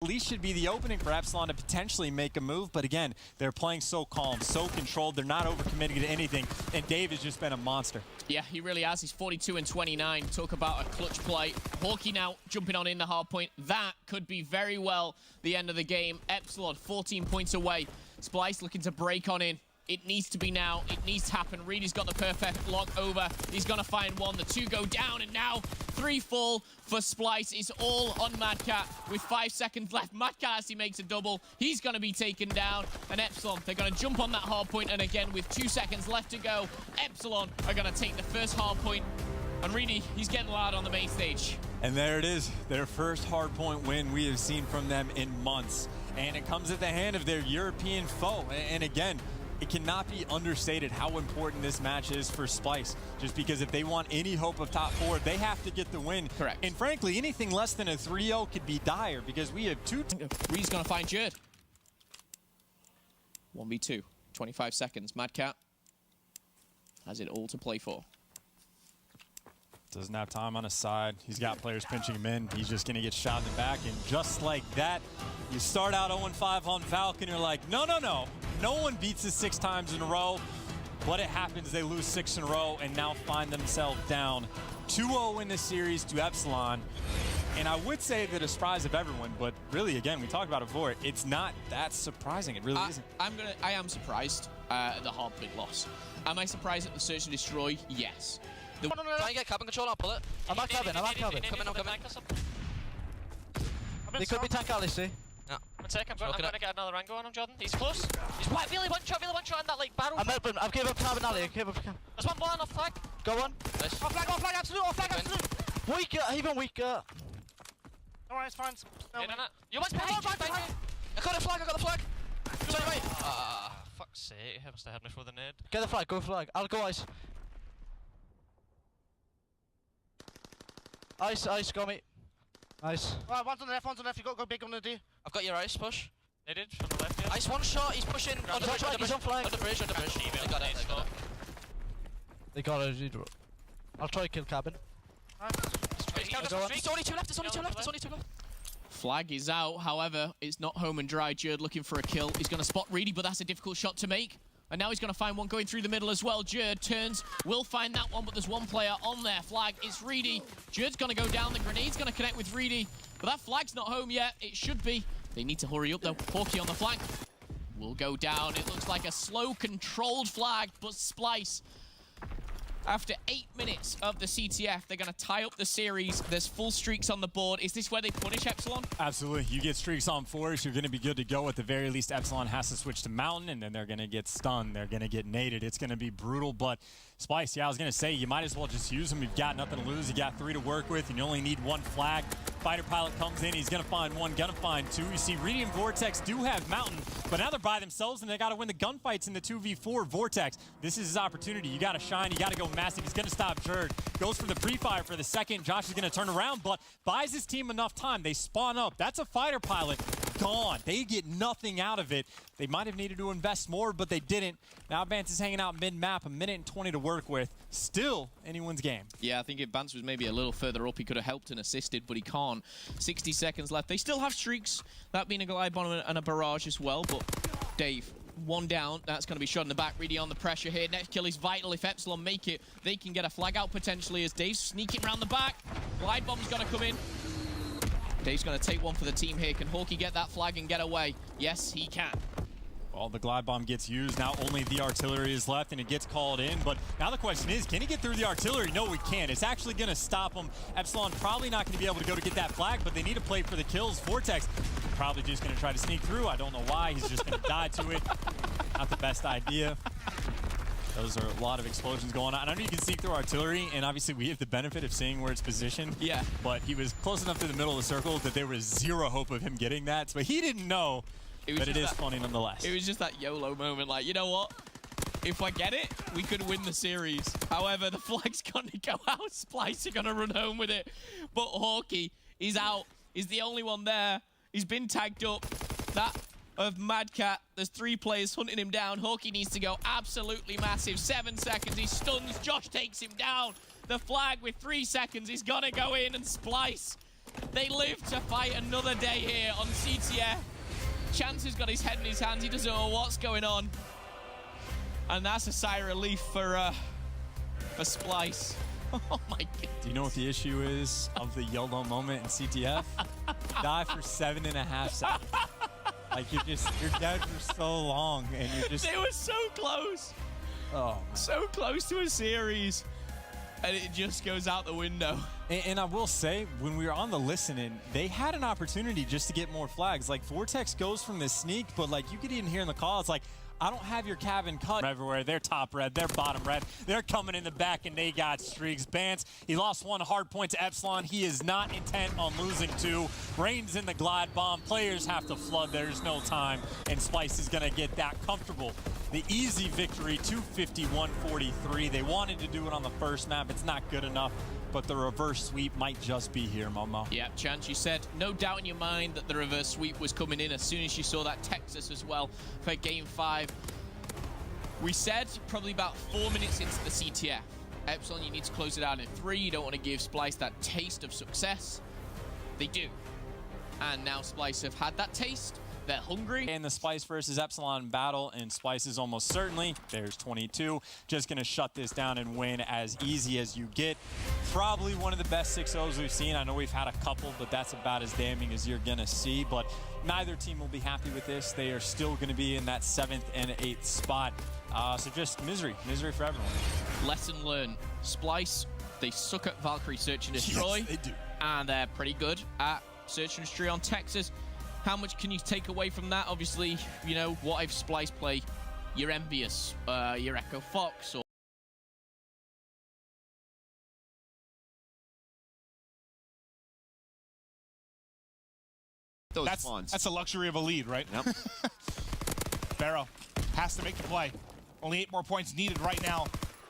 At least should be the opening for Epsilon to potentially make a move, but again, they're playing so calm, so controlled, they're not overcommitting to anything, and Dave has just been a monster. Yeah, he really has. He's 42 and 29. Talk about a clutch play. Hawkey now jumping on in the hard point. That could be very well the end of the game. Epsilon 14 points away. Splice looking to break on in. It needs to be now. It needs to happen. Reedy's got the perfect lock over. He's going to find one. The two go down, and now 3 fall for Splice. It's all on Madcat with 5 seconds left. Madcat, as he makes a double, he's going to be taken down. And Epsilon, they're going to jump on that hard point, and again, with 2 seconds left to go, Epsilon are going to take the first hard point. And Reedy, he's getting loud on the main stage. And there it is, their first hard point win we have seen from them in months. And it comes at the hand of their European foe. And again, it cannot be understated how important this match is for Splice. Just because if they want any hope of top 4, they have to get the win. Correct. And frankly, anything less than a 3-0 could be dire because we have two. Reedy's going to find Jerd. 1v2, 25 seconds. Madcat has it all to play for. Doesn't have time on his side. He's got players pinching him in. He's just going to get shot in the back. And just like that, you start out 0-5 on Falcon. You're like, no, no, no. No one beats us 6 times in a row. But it happens. They lose 6 in a row and now find themselves down 2-0 in this series to Epsilon. And I would say that a surprise of everyone, but really, again, we talked about it before. It's not that surprising. It really isn't. I am surprised at the hard point loss. Am I surprised at the search and destroy? Yes. Try and get cabin control, I'll pull it. I'm at cabin, I'm at cabin. Come in, I'm coming. They could be tank alley, see? Yeah. One sec, I'm going to get another angle on him, Jordan. He's close. He's really one shot in that like barrel. I've given up cabin alley, I've given up cabin. There's one blind off flag. Go on. Nice. Off flag, absolute. Weaker, even weaker. Alright, it's fine. No, you must behind you. I got the flag. Sorry, wait. Fuck's sake, he must have had me for the nade. Get the flag, go flag. I'll go ice. Ice, got me. Nice. Alright, one's on the left, you got to go big on the D. I've got your ice, push. Naded from the left, yeah. Ice one shot, he's pushing. On the bridge, he's on flag. On the bridge. They got it. They got it. I'll try to kill cabin. It's only 2 left, Flag is out, however, it's not home and dry. Jerd looking for a kill. He's going to spot Reedy, but that's a difficult shot to make. And now he's going to find one going through the middle as well. Jerd turns, will find that one, but there's one player on there. Flag, it's Reedy. Jerd's going to go down. The grenade's going to connect with Reedy. But that flag's not home yet. It should be. They need to hurry up, though. Hawkey on the flank will go down. It looks like a slow, controlled flag, but Splice, after 8 minutes of the CTF, they're going to tie up the series. There's full streaks on the board. Is this where they punish Epsilon? Absolutely. You get streaks on 4s, you're going to be good to go. At the very least, Epsilon has to switch to Mountain, and then they're going to get stunned. They're going to get naded. It's going to be brutal, but Splice, yeah, I was going to say, you might as well just use them. You've got nothing to lose. You got 3 to work with, and you only need 1 flag. Fighter pilot comes in. He's going to find 1, going to find 2. You see, Reedy and Vortex do have Mountain, but now they're by themselves, and they got to win the gunfights in the 2v4. Vortex, this is his opportunity. You got to shine. You got to go massive. He's going to stop Jerd. Goes for the pre-fire for the second. Josh is going to turn around, but buys his team enough time. They spawn up. That's a fighter pilot. Gone. They get nothing out of it. They might have needed to invest more, but they didn't. Now Vance is hanging out mid-map, 1:20 to work with. Still anyone's game. Yeah, I think if Vance was maybe a little further up, he could have helped and assisted, but he can't. 60 seconds left. They still have streaks, that being a glide bomb and a barrage as well, but Dave, 1 down. That's going to be shot in the back. Really on the pressure here. Next kill is vital. If Epsilon make it, they can get a flag out potentially as Dave's sneaking around the back. Glide bomb's going to come in. Dave's going to take one for the team here. Can Hawkey get that flag and get away? Yes, he can. Well, the glide bomb gets used. Now only the artillery is left, and it gets called in. But now the question is, can he get through the artillery? No, we can't. It's actually going to stop him. Epsilon probably not going to be able to go to get that flag, but they need to play for the kills. Vortex probably just going to try to sneak through. I don't know why. He's just going to die to it. Not the best idea. Those are a lot of explosions going on. I know you can sneak through artillery, and obviously we have the benefit of seeing where it's positioned. Yeah. But he was close enough to the middle of the circle that there was 0 hope of him getting that. So he didn't know, but it is funny nonetheless. It was just that YOLO moment, like, you know what? If I get it, we could win the series. However, the flag's going to go out. Splice are going to run home with it. But Hawkey is out. He's the only one there. He's been tagged up. That of Madcat. There's 3 players hunting him down. Hawkey needs to go absolutely massive. 7 seconds. He stuns. Josh takes him down. The flag with 3 seconds is going to go in, and Splice They live to fight another day here on CTF. Chance has got his head in his hands. He doesn't know what's going on. And that's a sigh of relief for Splice. Oh my god. Do you know what the issue is of the YOLO moment in CTF? Die for 7.5 seconds. Like you're dead for so long, and you're just. They were so close. Oh, man. So close to a series, and it just goes out the window. And I will say, when we were on the listening, they had an opportunity just to get more flags. Like, Vortex goes from this sneak, but, like, you could even hear in the call, it's like, I don't have your cabin cut everywhere. They're top red, they're bottom red. They're coming in the back, and they got streaks. Bance, he lost one hard point to Epsilon. He is not intent on losing two. Rain's in the glide bomb. Players have to flood. There's no time, and Spice is going to get that comfortable. The easy victory, 251-43. They wanted to do it on the first map. It's not good enough, but the reverse sweep might just be here, Momo. Yeah, Chance, you said no doubt in your mind that the reverse sweep was coming in as soon as you saw that Texas as well for Game 5. We said probably about 4 minutes into the CTF. Epsilon, you need to close it out in 3. You don't want to give Splice that taste of success. They do. And now Splice have had that taste. They're hungry. And the Spice versus Epsilon battle, and Spice is almost certainly, there's 22, just going to shut this down and win as easy as you get. Probably one of the best 6-0s we've seen. I know we've had a couple, but that's about as damning as you're going to see. But neither team will be happy with this. They are still going to be in that 7th and 8th spot. So just misery for everyone. Lesson learned. Splice, they suck at Valkyrie Search and Destroy. Yes, they do. And they're pretty good at Search and Destroy on Texas. How much can you take away from that? Obviously, you know, what if Splice play your Envious, your Echo Fox, or That's a luxury of a lead, right? Yep. Pharaoh has to make the play. Only 8 more points needed right now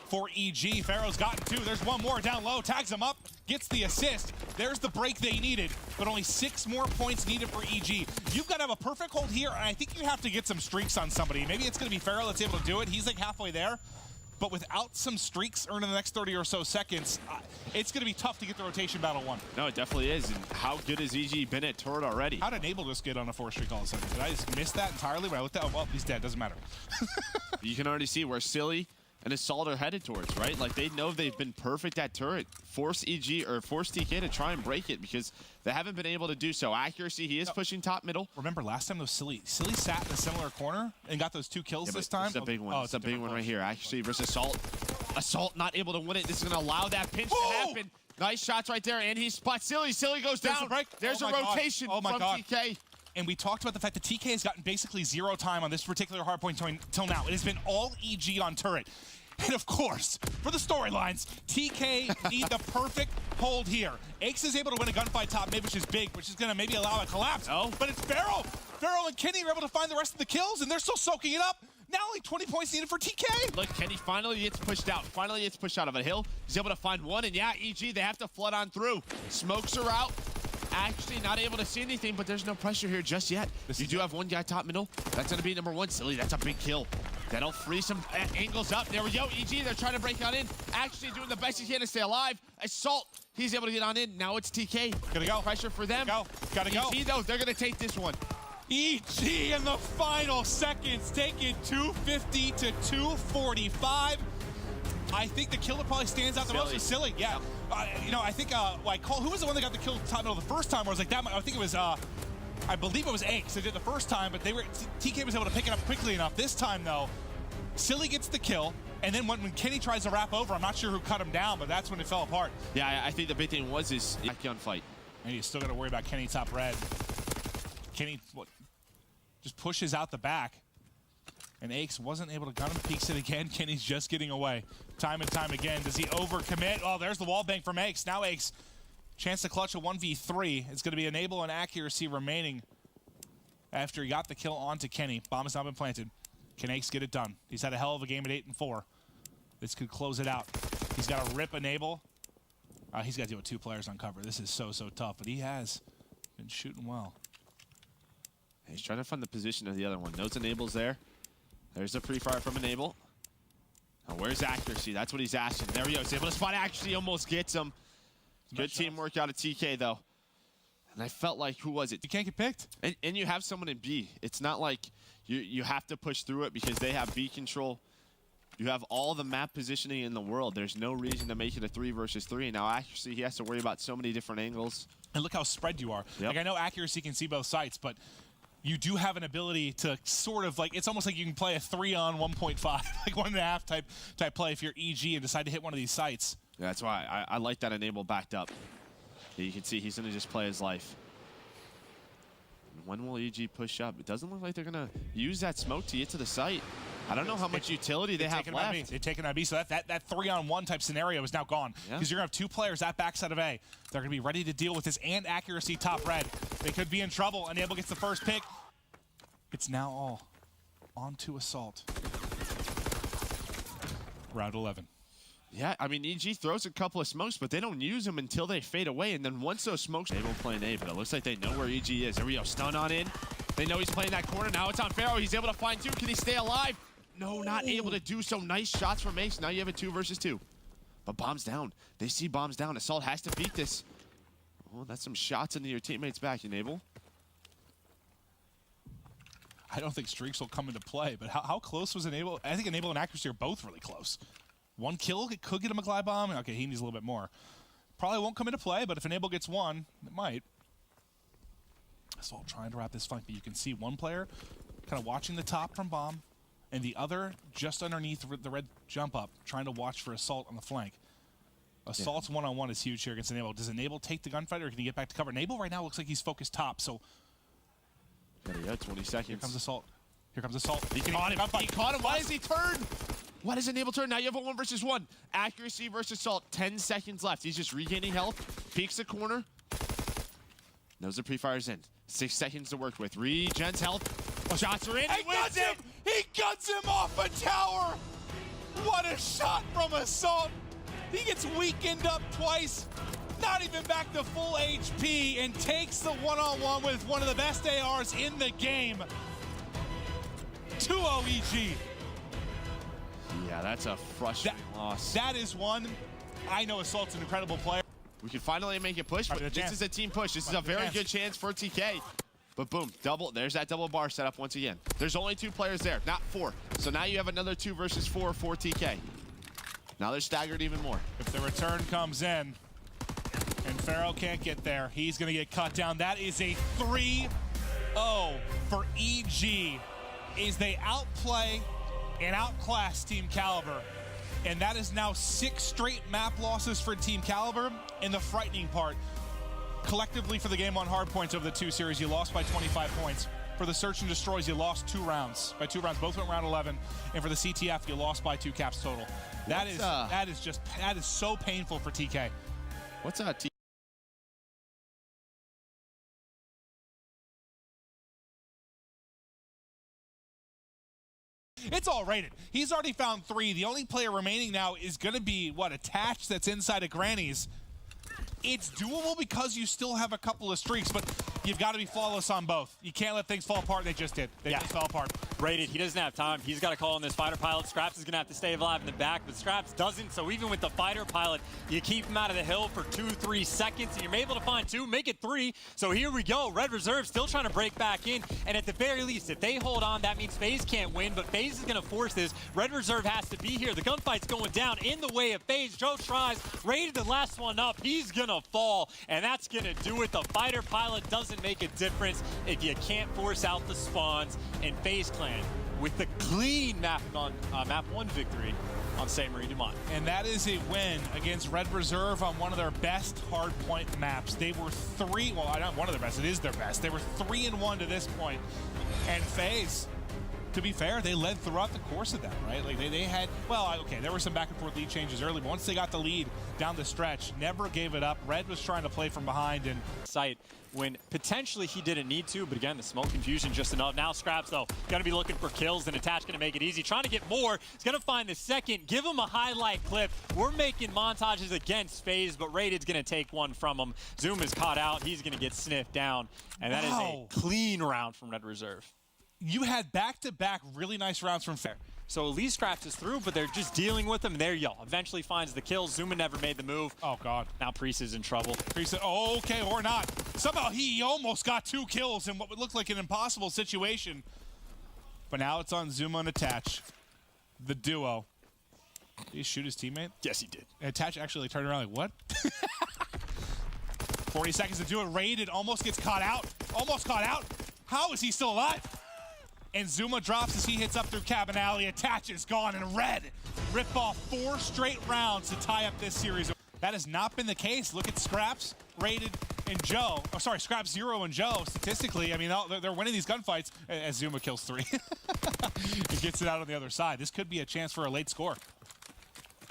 for EG. Pharaoh's gotten 2. There's one more down low. Tags him up. Gets the assist. There's the break they needed, but only 6 more points needed for EG. You've got to have a perfect hold here, and I think you have to get some streaks on somebody. Maybe it's going to be Pharaoh that's able to do it. He's like halfway there. But without some streaks earned in the next 30 or so seconds, it's going to be tough to get the rotation battle won. No, it definitely is. And how good has EG been at turret already? How did Enable just get on a 4 streak all of a sudden? Did I just miss that entirely when I looked at, oh, well, he's dead. Doesn't matter. You can already see where Silly and Assault are headed towards, right? Like, they know they've been perfect at turret. Force EG, or force TK to try and break it because they haven't been able to do so. Accuracy, he is pushing top middle. Remember last time, though, Silly sat in a similar corner and got those 2 kills this time? It's a big one. Oh, it's a big one right here. Accuracy versus Assault. Assault not able to win it. This is going to allow that pinch to happen. Nice shots right there, and he spots Silly. Silly goes down. There's a rotation from TK. And we talked about the fact that TK has gotten basically 0 time on this particular hardpoint until now. It has been all EG on turret. And of course, for the storylines, TK need the perfect hold here. Aches is able to win a gunfight top mid, which is big, which is going to maybe allow a collapse. Oh. But it's Pharaoh. Pharaoh and Kenny are able to find the rest of the kills, and they're still soaking it up. Now only 20 points needed for TK. Look, Kenny finally gets pushed out. Finally gets pushed out of a hill. He's able to find one, and yeah, EG, they have to flood on through. Smokes are out. Actually not able to see anything, but there's no pressure here just yet. You do have one guy top middle. That's going to be number 1, Silly. That's a big kill. That'll free some angles up. There we go. EG, they're trying to break on in. Actually doing the best he can to stay alive. Assault, he's able to get on in. Now it's TK. Gotta go. Pressure for them. Gotta go. EG, though, they're going to take this one. EG in the final seconds, taking 250 to 245. I think the killer probably stands out the most with Silly. Yeah. You know, I think, who was the one that got the kill top middle the first time? Where I was like, that, I think it was, I believe it was Aches that did the first time, but TK was able to pick it up quickly enough. This time, though, Silly gets the kill, and then when Kenny tries to wrap over, I'm not sure who cut him down, but that's when it fell apart. Yeah, I think the big thing was is on fight. And you still got to worry about Kenny top red. Kenny just pushes out the back. And Aches wasn't able to gun him, peeks it again. Kenny's just getting away. Time and time again. Does he overcommit? Oh, there's the wall bang from Aches. Now Aches, chance to clutch a 1v3. It's going to be Enable and Accuracy remaining after he got the kill onto Kenny. Bomb has not been planted. Can Aches get it done? He's had a hell of a game at 8-4. This could close it out. He's got to rip Enable. He's got to deal with 2 players on cover. This is so tough, but he has been shooting well. He's trying to find the position of the other one. Knows Enable's there. There's the pre-fire from Enable. Now, where's Accuracy? That's what he's asking. There he goes. Able to spot Accuracy. Almost gets him. Good teamwork out of TK, though. And I felt like, who was it? You can't get picked. And you have someone in B. It's not like you have to push through it because they have B control. You have all the map positioning in the world. There's no reason to make it a 3 versus 3. And now accuracy, he has to worry about so many different angles. And look how spread you are. Yep. Like, I know accuracy can see both sides, but you do have an ability to sort of, like, it's almost like you can play a 3 on 1.5, like 1.5 type play if you're EG and decide to hit one of these sites. Yeah, that's why I like that enable backed up. You can see he's going to just play his life. When will EG push up? It doesn't look like they're going to use that smoke to get to the site. I don't know how much utility they have left. They've taken on B, so that 3-on-1 type scenario is now gone. Because you're going to have 2 players at backside of A. They're going to be ready to deal with this and accuracy top red. They could be in trouble. Enable gets the first pick. It's now all on to Assault. Round 11. Yeah, I mean, EG throws a couple of smokes, but they don't use them until they fade away. And then once those smokes, they will play an A, but it looks like they know where EG is. There we go, stun on in. They know he's playing that corner. Now it's on Pharaoh. He's able to find 2. Can he stay alive? No, not able to do so. Nice shots from Ace. Now you have a 2 versus 2. But bombs down. They see bombs down. Assault has to beat this. Oh, that's some shots into your teammates' back, Enable. I don't think streaks will come into play, but how close was Enable? I think Enable and accuracy are both really close. 1 kill, it could get him a glide bomb. Okay, he needs a little bit more. Probably won't come into play, but if Enable gets 1, it might. Assault trying to wrap this flank, but you can see one player kind of watching the top from bomb, and the other just underneath the red jump up, trying to watch for Assault on the flank. Assault's one-on-one is huge here against Enable. Does Enable take the gunfight, or can he get back to cover? Enable right now looks like he's focused top, so... There you go, 20 seconds. Here comes Assault. Here comes Assault. He caught him. He caught him. Why does he turn? Why does Enable turn? Now you have a 1 versus 1. Accuracy versus Assault. 10 seconds left. He's just regaining health. Peeks the corner. Knows the pre-fire's in. 6 seconds to work with. Regens health. Shots are in. He wins it. He guts him off a tower. What a shot from Assault. He gets weakened up twice. Not even back to full HP, and takes the one-on-one with one of the best ARs in the game. 2-0 EG. Yeah, that's a frustrating loss. That is one. I know Assault's an incredible player. We can finally make a push, but this is a team push. This is a very good chance for TK. But boom, there's that double bar set up once again. There's only 2 players there, not 4. So now you have another 2 versus 4 for TK. Now they're staggered even more. If the return comes in, and Pharaoh can't get there, he's going to get cut down. That is a 3-0 for EG as they outplay and outclass Team Caliber. And that is now 6 straight map losses for Team Caliber. And the frightening part, collectively for the game on hard points over the 2 series, you lost by 25 points. For the Search and Destroys, you lost 2 rounds. By 2 rounds, both went round 11. And for the CTF, you lost by 2 caps total. That is so painful for TK. What's It's all rated. He's already found 3. The only player remaining now is going to be, what, Attached that's inside of Granny's. It's doable because you still have a couple of streaks, but you've got to be flawless on both. You can't let things fall apart. They just did. They just fell apart. Rated, he doesn't have time. He's got to call on this fighter pilot. Scraps is going to have to stay alive in the back, but Scraps doesn't. So even with the fighter pilot, you keep him out of the hill for 2-3 seconds, and you're able to find 2, make it 3. So here we go. Red Reserve still trying to break back in, and at the very least, if they hold on, that means FaZe can't win, but FaZe is going to force this. Red Reserve has to be here. The gunfight's going down in the way of FaZe. Joe tries, rated the last one up. He's going to fall, and that's going to do it. The fighter pilot doesn't make a difference if you can't force out the spawns, and FaZe Clan with the clean map 1 victory on St. Marie Dumont. And that is a win against Red Reserve on one of their best hardpoint maps. They were 3, well, not one of their best, it is their best. They were 3-1 to this point. And FaZe, to be fair, they led throughout the course of that, right? Like they had, well, okay, there were some back and forth lead changes early, but once they got the lead down the stretch, never gave it up. Red was trying to play from behind and site when potentially he didn't need to, but again, the smoke confusion just enough. Now Scraps, though, going to be looking for kills, and Attach going to make it easy. Trying to get more. He's going to find the second, give him a highlight clip. We're making montages against FaZe, but Rated's going to take one from him. Zoom is caught out. He's going to get sniffed down, and that is a clean round from Red Reserve. You had back-to-back really nice rounds from Fair. So Elise Scraps is through, but they're just dealing with him. There you go. Eventually finds the kill. Zuma never made the move. Oh, God. Now Priest is in trouble. Priest, oh, okay, or not. Somehow he almost got 2 kills in what would look like an impossible situation. But now it's on Zuma and Attach. The duo. Did he shoot his teammate? Yes, he did. And Attach actually turned around like, what? 40 seconds to do it. Raided, almost gets caught out. Almost caught out. How is he still alive? And Zuma drops as he hits up through Cabin Alley. Attach is gone, and Red rip off 4 straight rounds to tie up this series. That has not been the case. Look at Scraps, Raided, and Joe. Oh, sorry, Scraps, 0, and Joe. Statistically, I mean, they're winning these gunfights as Zuma kills 3. He gets it out on the other side. This could be a chance for a late score.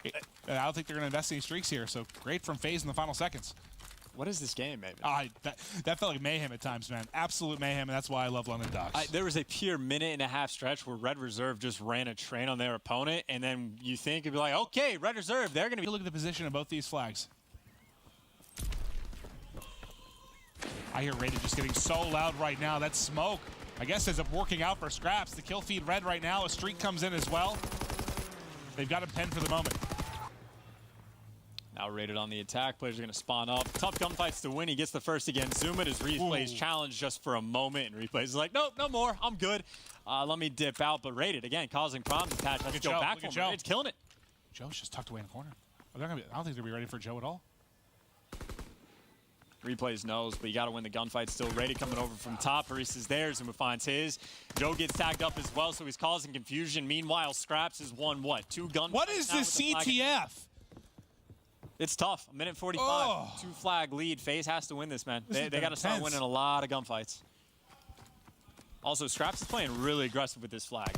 I don't think they're going to invest any streaks here, so great from FaZe in the final seconds. What is this game, maybe? That felt like mayhem at times, man. Absolute mayhem, and that's why I love London Docks. There was a pure minute-and-a-half stretch where Red Reserve just ran a train on their opponent, and then you think it'd be like, okay, Red Reserve, they're going to be... Look at the position of both these flags. I hear Raided just getting so loud right now. That smoke, I guess, ends up working out for Scraps. The kill feed Red right now. A streak comes in as well. They've got him pinned for the moment. Now Raided on the attack. Players are going to spawn up. Tough gunfights to win. He gets the first again. Zuma does Replay's challenge just for a moment, and Replay's like, nope, no more. I'm good. Let me dip out. But Raided, again, causing problems. Attach. Let's go back for him. Raided's killing it. Joe's just tucked away in the corner. I don't think they're going to be ready for Joe at all. Replays knows, but you got to win the gunfight still. Raided coming over from top. Paris is there. Zuma finds his. Joe gets tagged up as well, so he's causing confusion. Meanwhile, Scraps has won, what, 2 gunfights? What is this CTF? It's tough. A minute 45. Oh. 2 flag lead. FaZe has to win this, man. They got to start winning a lot of gunfights. Also, Scraps is playing really aggressive with this flag.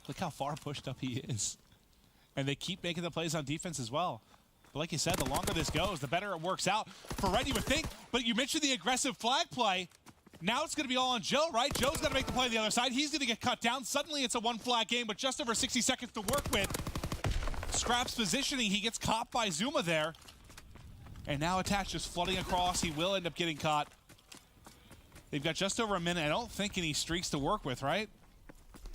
Look how far pushed up he is. And they keep making the plays on defense as well. But like you said, the longer this goes, the better it works out. For Red, you would think, but you mentioned the aggressive flag play. Now it's going to be all on Joe, right? Joe's got to make the play on the other side. He's going to get cut down. Suddenly it's a 1-flag game, but just over 60 seconds to work with. Scraps positioning. He gets caught by Zuma there. And now Attach just flooding across. He will end up getting caught. They've got just over a minute. I don't think any streaks to work with, right?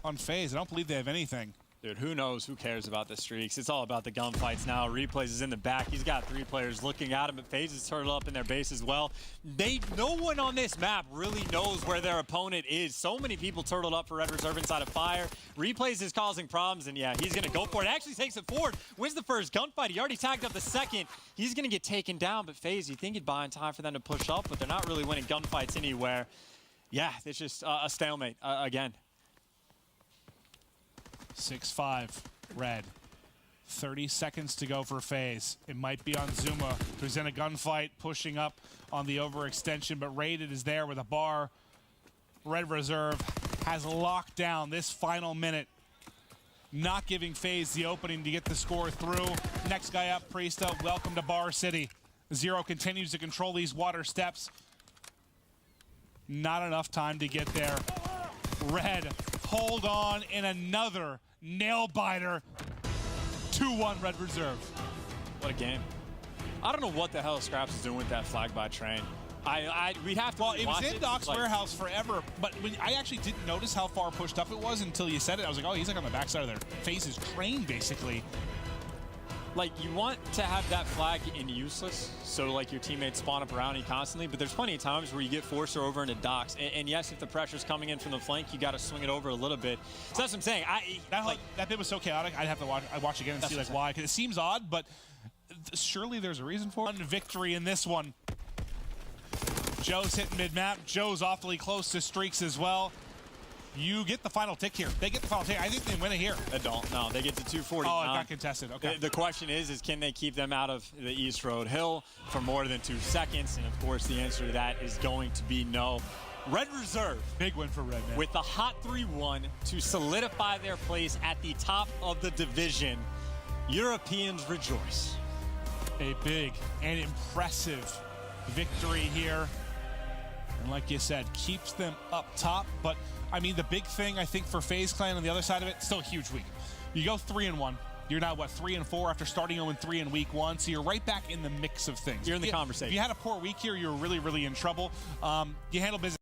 On FaZe. I don't believe they have anything. Dude, who knows? Who cares about the streaks? It's all about the gunfights now. Replays is in the back. He's got 3 players looking at him, but FaZe is turtled up in their base as well. No one on this map really knows where their opponent is. So many people turtled up for Red Reserve inside of Fire. Replays is causing problems, and yeah, he's going to go for it. Actually takes it forward. Wins the first gunfight. He already tagged up the second. He's going to get taken down, but FaZe, you think he'd buy in time for them to push up, but they're not really winning gunfights anywhere. Yeah, it's just a stalemate again. 6-5, Red. 30 seconds to go for FaZe. It might be on Zuma, who's in a gunfight, pushing up on the overextension, but Raided is there with a bar. Red Reserve has locked down this final minute, not giving FaZe the opening to get the score through. Next guy up, Priesta, welcome to Bar City. Zero continues to control these water steps. Not enough time to get there. Red, hold on in another nail-biter. 2-1 Red Reserve. What a game. I don't know what the hell Scraps is doing with that flag by train. We'd have to it was in Doc's warehouse forever, but I actually didn't notice how far pushed up it was until you said it. I was like, oh, he's like on the backside of their FaZe's train, basically. Like, you want to have that flag in useless, so like your teammates spawn up around you constantly, but there's plenty of times where you get Forcer over into Docks, and yes, if the pressure's coming in from the flank, you got to swing it over a little bit. So that's what I'm saying. That bit was so chaotic, I'd have to watch again and see like why, because it seems odd, but surely there's a reason for it. Victory in this one. Joe's hitting mid-map. Joe's awfully close to streaks as well. You get the final tick here. They get the final tick. I think they win it here. They don't. No, they get to 249. Oh, it got contested. Okay. The question is can they keep them out of the East Road Hill for more than 2 seconds? And, of course, the answer to that is going to be no. Red Reserve. Big win for Red, man. With the hot 3-1 to solidify their place at the top of the division. Europeans rejoice. A big and impressive victory here. And like you said, keeps them up top. But, I mean, the big thing, I think, for FaZe Clan on the other side of it, still a huge week. You go 3-1. You're now, what, 3-4 after starting 0-3 in week 1, so you're right back in the mix of things. You're in the conversation. If you had a poor week here, you're really, really in trouble. You handle business.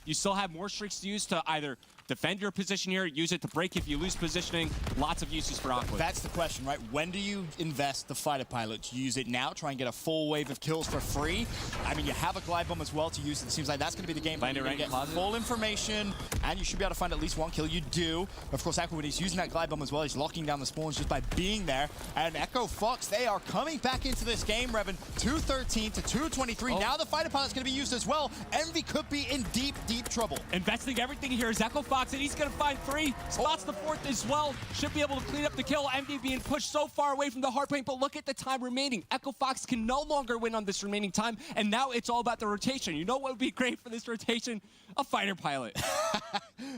You still have more streaks to use to either defend your position here, use it to break if you lose positioning. Lots of uses for Aqua. That's the question, right? When do you invest the fighter pilot? To use it now, try and get a full wave of kills for free? I mean, you have a glide bomb as well to use. It seems like that's going to be the game. Find it you're right going in to get closet. full information, and you should be able to find at least one kill. You do. Of course, Aqua, when he's using that glide bomb as well, he's locking down the spawns just by being there. And Echo Fox, they are coming back into this game, Revan. 213 to 223. Now the fighter pilot's going to be used as well. Envy could be in deep, deep trouble. Investing everything here is Echo Fox, and he's going to find 3. Spots the 4th as well. Should be able to clean up the kill. Envy being pushed so far away from the hardpoint, but look at the time remaining. Echo Fox can no longer win on this remaining time, and now it's all about the rotation. You know what would be great for this rotation? A fighter pilot.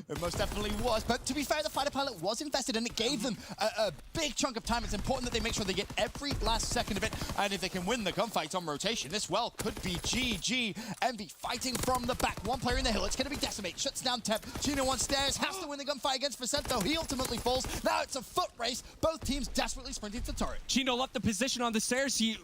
It most definitely was, but to be fair, the fighter pilot was invested, and it gave them a big chunk of time. It's important that they make sure they get every last second of it, and if they can win the gunfights on rotation, this well could be GG. Envy fighting from the back. One player in the hill. It's going to be Decimate. Shuts down Tep. Chino on stairs. Has to win the gunfight against Vicento. He ultimately falls. Now it's a foot race. Both teams desperately sprinting to turret. Chino left the position on the stairs. He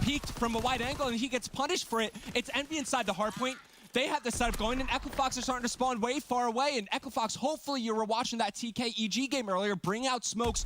peeked from a wide angle, and he gets punished for it. It's Envy inside the hardpoint. They have the setup going, and Echo Fox are starting to spawn way far away. And Echo Fox, hopefully you were watching that TK-EG game earlier. Bring out smokes.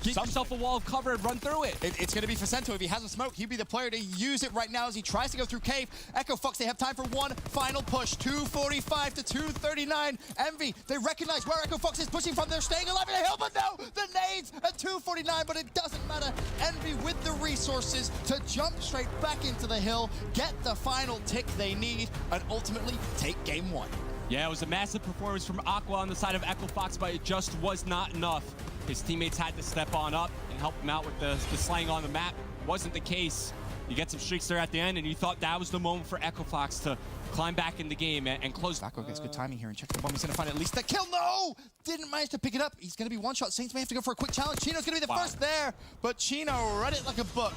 Get yourself a wall of cover and run through it. It's going to be Vicento. If he has a smoke, he'd be the player to use it right now as he tries to go through cave. Echo Fox, they have time for one final push. 245 to 239. Envy, they recognize where Echo Fox is pushing from. They're staying alive in the hill, but no! The nades at 249, but it doesn't matter. Envy with the resources to jump straight back into the hill, get the final tick they need, and ultimately take game 1. Yeah, it was a massive performance from Aqua on the side of Echo Fox, but it just was not enough. His teammates had to step on up and help him out with the slang on the map. Wasn't the case. You get some streaks there at the end, and you thought that was the moment for Echo Fox to climb back in the game and close. Aqua gets good timing here and checks the bomb. He's going to find at least the kill. No! Didn't manage to pick it up. He's going to be one shot. Saints may have to go for a quick challenge. Chino's going to be the first there, but Chino read it like a book.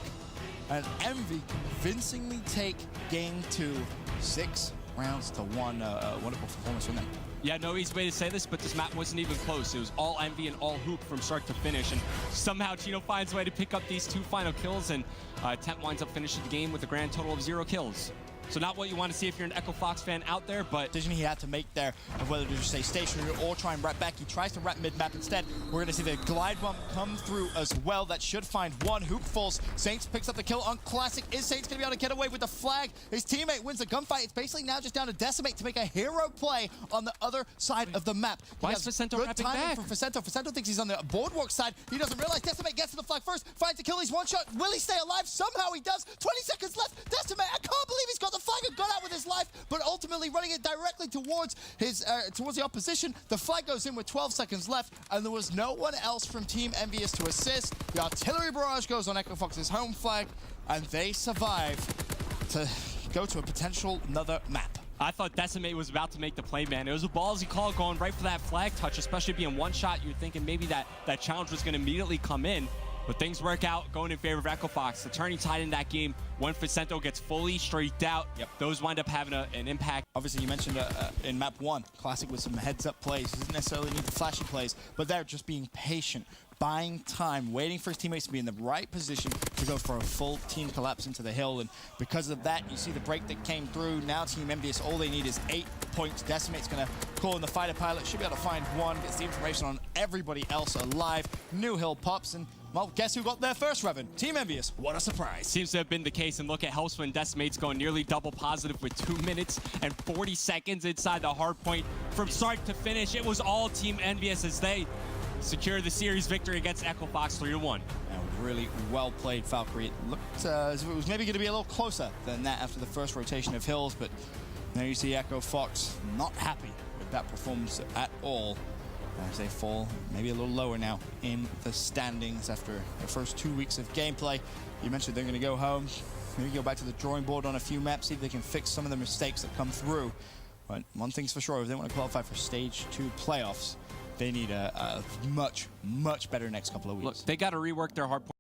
And Envy convincingly take game 2, 6 rounds to 1. Wonderful performance from them. Yeah, no easy way to say this, but this map wasn't even close. It was all Envy and all Hoop from start to finish, and somehow Chino finds a way to pick up these 2 final kills, and Temp winds up finishing the game with a grand total of 0 kills. So not what you want to see if you're an Echo Fox fan out there, but decision he had to make there of whether to just stay stationary or try and wrap back. He tries to wrap mid-map instead. We're going to see the glide bomb come through as well. That should find one. Hoop falls. Saints picks up the kill on Classic. Is Saints going to be able to get away with the flag? His teammate wins the gunfight. It's basically now just down to Decimate to make a hero play on the other side of the map. Why is Vicento good wrapping timing back? from Vicento. Vicento thinks he's on the boardwalk side. He doesn't realize Decimate gets to the flag first, finds the kill. He's one shot. Will he stay alive? Somehow he does. 20 seconds left. Decimate, I can't believe he's got the flag and got out with his life, but ultimately running it directly towards his towards the opposition. The flag goes in with 12 seconds left, and there was no one else from Team Envious to assist. The artillery barrage goes on Echo Fox's home flag, and they survive to go to a potential another map. I thought Decimate was about to make the play, man. It was a ballsy call going right for that flag touch, especially being one shot. You're thinking maybe that challenge was going to immediately come in. But things work out, going in favor of Echo Fox. The turning tide in that game, when Vicento gets fully streaked out, those wind up having an impact. Obviously, you mentioned in map 1, Classic with some heads-up plays. Doesn't necessarily need the flashy plays, but they're just being patient, buying time, waiting for his teammates to be in the right position to go for a full team collapse into the hill. And because of that, you see the break that came through. Now Team Envious, all they need is 8 points. Decimate's going to call in the fighter pilot. Should be able to find one, gets the information on everybody else alive. New hill pops, and well, guess who got there first, Revan? Team Envious. What a surprise. Seems to have been the case, and look at Hellswin. Decimate's going nearly double positive with 2 minutes and 40 seconds inside the hard point. From start to finish, it was all Team Envious as they secure the series victory against Echo Fox 3-1. Really well played, Valkyrie. It looked as if it was maybe going to be a little closer than that after the first rotation of hills, but now you see Echo Fox not happy with that performance at all, as they fall maybe a little lower now in the standings after the first 2 weeks of gameplay. You mentioned they're going to go home, maybe go back to the drawing board on a few maps, see if they can fix some of the mistakes that come through. But one thing's for sure, if they want to qualify for Stage 2 playoffs, they need a much, much better next couple of weeks. Look, they got to rework their hard point.